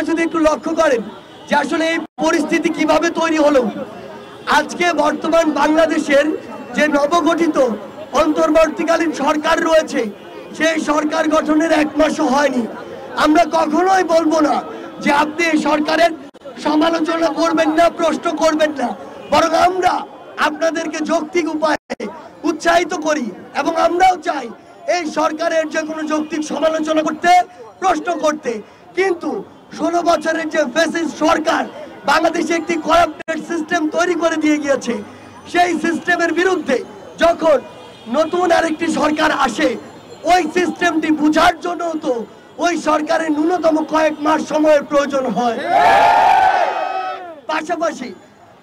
যদি একটু লক্ষ্য করেন যে আসলে এই পরিস্থিতি কিভাবে তৈরি হলো। আজকে বর্তমান বাংলাদেশের যে নবগঠিত অন্তর্বর্তীকালীন সরকার রয়েছে, সেই সরকার গঠনের 1 মাসও হয়নি। আমরা কখনোই বলবো না যে আপনি এই সরকারের সমালোচনা করবেন না, প্রশ্ন করবেন না, বরং আমরা আপনাদেরকে যৌক্তিক উপায়ে উৎসাহিত করি এবং আমরাও চাই এই সরকারের যে কোনো যৌক্তিক সমালোচনা করতে, প্রশ্ন করতে। কিন্তু 16 বছরের যে ফ্যাসিস্ট সরকার বাংলাদেশে একটি করাপ্টেড সিস্টেম তৈরি করে দিয়ে গিয়েছে, সেই সিস্টেমের বিরুদ্ধে যখন নতুন আরেকটি সরকার আসে, ওই সিস্টেমটি বুঝার জন্য তো ওই সরকারের ন্যূনতম কয়েক মাস সময়ের প্রয়োজন হয়। পাশাপাশি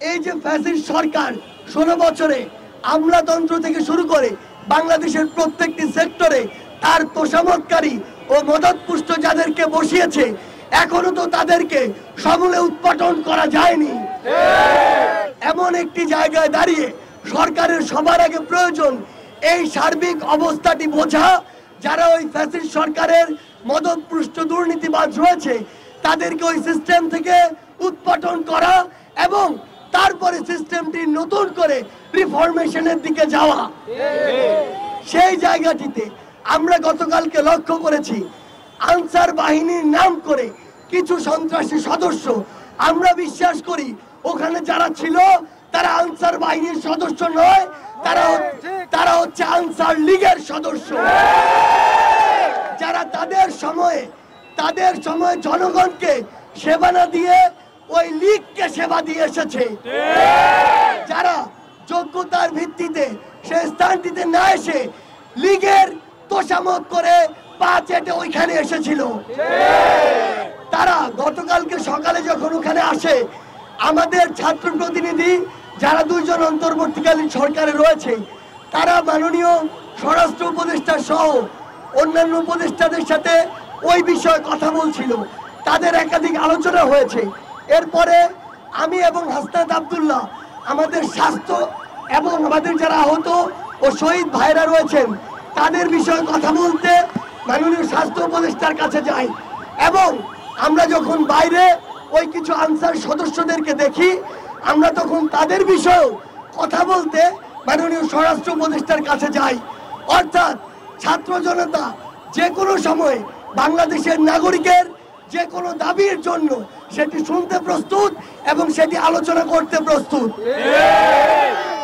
এই যে ফ্যাসিস্ট সরকার 16 বছরে আমলাতন্ত্র থেকে শুরু করে বাংলাদেশের প্রত্যেকটি সেক্টরে তার তোষামতকারী ও মদতপুষ্ট যাদেরকে বসিয়েছে, এখনো তো তাদেরকে সমূলে উৎপাটন করা যায়নি। এমন একটি জায়গায় দাঁড়িয়ে সরকারের সবার আগে প্রয়োজন এই সার্বিক অবস্থাটি বোঝা। যারা ওই ফ্যাসিস্ট সরকারের মদতপুষ্ট দুর্নীতিবাজ রয়েছে, তাদেরকে ওই সিস্টেম থেকে উৎপাটন করা এবং তারপরে সিস্টেমটি নতুন করে রিফরমেশনের দিকে যাওয়া। সেই জায়গাটিতে আমরা গতকালকে লক্ষ্য করেছি, আনসার বাহিনীর নাম করে কিছু সন্ত্রাসী সদস্য, আমরা বিশ্বাস করি ওখানে যারা ছিল তারা আনসার বাহিনীর সদস্য নয়, তারা হচ্ছে আনসার লীগের সদস্য, যারা তাদের সময়ে জনগণকে সেবা না দিয়ে ওই লীগকে সেবা দিয়ে এসেছে, যারা যোগ্যতার ভিত্তিতে সে স্থানটিতে না এসে লীগের তোষামত করে পা চেটে ওইখানে এসেছিল। তারা গতকালকে সকালে যখন ওখানে আসে, আমাদের ছাত্র প্রতিনিধি যারা 2 জন অন্তর্বর্তীকালীন সরকারে রয়েছে, তারা মাননীয় স্বরাষ্ট্র উপদেষ্টা সহ অন্যান্য উপদেষ্টাদের সাথে ওই বিষয়ে কথা বলছিল। তাদের একাধিক আলোচনা হয়েছে। এরপরে আমি এবং হাসনাত আব্দুল্লাহ আমাদের স্বাস্থ্য এবং আমাদের যারা আহত ও শহীদ ভাইরা রয়েছেন তাদের বিষয়ে কথা বলতে মাননীয় স্বাস্থ্য উপদেষ্টার কাছে যাই, এবং আমরা যখন বাইরে ওই কিছু আনসার সদস্যদেরকে দেখি, আমরা তখন তাদের বিষয়েও কথা বলতে মাননীয় স্বরাষ্ট্র উপদেষ্টার কাছে যাই। অর্থাৎ ছাত্র জনতা যে কোনো সময় বাংলাদেশের নাগরিকের যে কোনো দাবির জন্য সেটি শুনতে প্রস্তুত এবং সেটি আলোচনা করতে প্রস্তুত।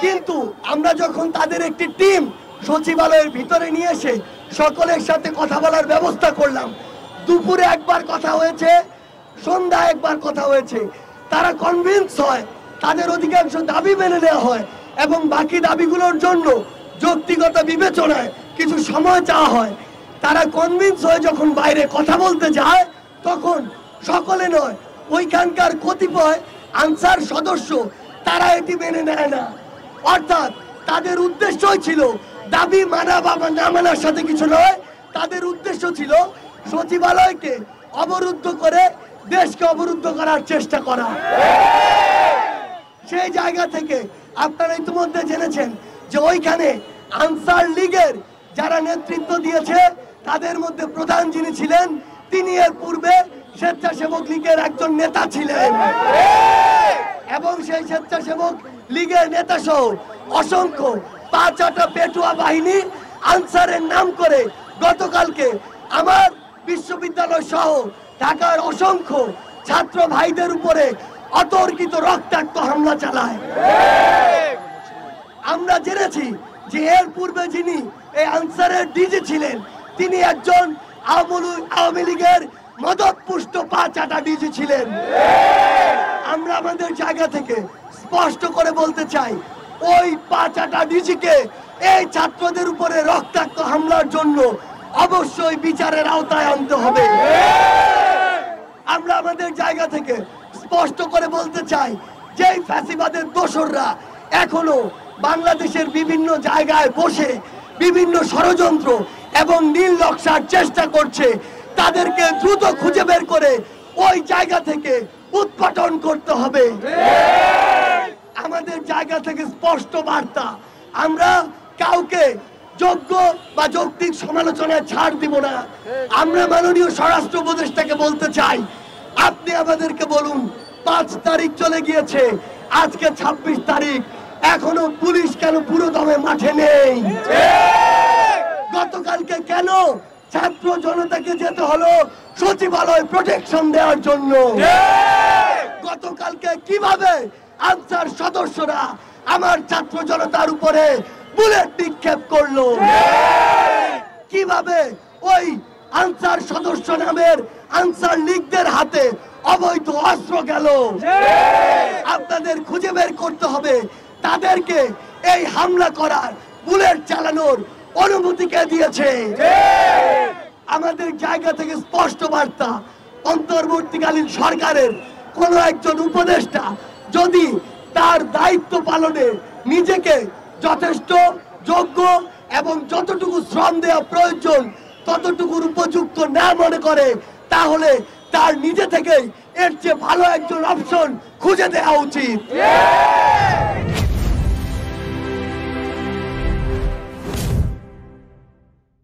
কিন্তু আমরা যখন তাদের একটি টিম সচিবালয়ের ভিতরে নিয়ে এসে সকলের সাথে কথা বলার ব্যবস্থা করলাম, দুপুরে একবার কথা হয়েছে, সন্ধ্যায় একবার কথা হয়েছে, তারা কনভিন্স হয়, তাদের অধিকাংশ দাবি মেনে নেওয়া হয় এবং বাকি দাবিগুলোর জন্য যৌক্তিকত বিবেচনায় কিছু সময় চাওয়া হয়। তারা কনভিন্স হয়ে যখন বাইরে কথা বলতে যায়, তখন সকলে নয়, ওইখানকার কতিপয় আনসার সদস্য তারা এটি মেনে নেয় না। অর্থাৎ তাদের উদ্দেশ্যই ছিল দাবি মানা বা না মানার সাথে কিছু নয়, তাদের উদ্দেশ্য ছিল সচিবালয়কে অবরুদ্ধ করে দেশকে অবরুদ্ধ করার চেষ্টা করা। সেই জায়গা থেকে আপনারা ইতিমধ্যে জেনেছেন যে ওইখানে আনসার লীগের যারা নেতৃত্ব দিয়েছে তাদের মধ্যে প্রধান যিনি ছিলেন, তিনি এর পূর্বে স্বেচ্ছাসেবক লীগের একজন নেতা ছিলেন, এবং সেই স্বেচ্ছাসেবক লীগের নেতা সহ অসংখ্য 5-8টা পেটুয়া বাহিনী আনসারের নাম করে গতকালকে আমার বিশ্ববিদ্যালয় সহ ঢাকার অসংখ্য ছাত্র ভাইদের উপরে অতর্কিত রক্তাক্ত হামলা চালায়। আমরা জেনেছি যে এর পূর্বে যিনি এই আনসারের ডিজি ছিলেন, তিনি একজন আওয়ামী লীগের মদতপুষ্ট 5-8টা ডিজি ছিলেন। আমরা আমাদের জায়গা থেকে স্পষ্ট করে বলতে চাই, ওই 5-8টা ডিজিকে এই ছাত্রদের উপরে রক্তাক্ত হামলার জন্য অবশ্যই বিচারের আওতায় আনতে হবে। আমরা আমাদের জায়গা থেকে স্পষ্ট করে বলতে চাই, যে ফ্যাসিবাদের দোসররা এখনো বাংলাদেশের বিভিন্ন জায়গায় বসে বিভিন্ন ষড়যন্ত্র এবং নীল নকশার চেষ্টা করছে, তাদেরকে দ্রুত খুঁজে বের করে ওই জায়গা থেকে উৎপাটন করতে হবে। আমাদের জায়গা থেকে স্পষ্ট বার্তা, আমরা কাউকে যোগ্য বা যৌক্তিক সমালোচনায় ছাড় দিব না। আমরা মাননীয় স্বরাষ্ট্র উপদেষ্টাকে বলতে চাই, আপনি আমাদেরকে বলুন, 5 তারিখ চলে গিয়েছে, আজকে 26 তারিখ, এখনো পুলিশ কেন পুরো দমে মাঠে নেই? গতকালকে কেন ছাত্র জনতাকে যেতে হলো সচিবালয় প্রোটেকশন দেওয়ার জন্য? গতকালকে কিভাবে আনসার সদস্যরা আমার ছাত্র জনতার উপরে বুলেট নিক্ষেপ করলো? কিভাবে ওই আনসার সদস্য নামের আনসার লীগদের হাতে অবৈধ অস্ত্র গেল? আপনাদের খুঁজে বের করতে হবে তাদেরকে এই হামলা করার, বুলেট চালানোর অনুমতি কে দিয়েছে? আমাদের জায়গা থেকে স্পষ্ট বার্তা, অন্তর্বর্তীকালীন সরকারের কোন একজন উপদেষ্টা যদি তার দায়িত্ব পালনে নিজেকে যথেষ্ট যোগ্য এবং যতটুকু শ্রম দেওয়া প্রয়োজন ততটুকুর উপযুক্ত না মনে করে, তাহলে তার নিজে থেকেই এর চেয়ে ভালো একজন অপশন খুঁজে দেওয়া উচিত।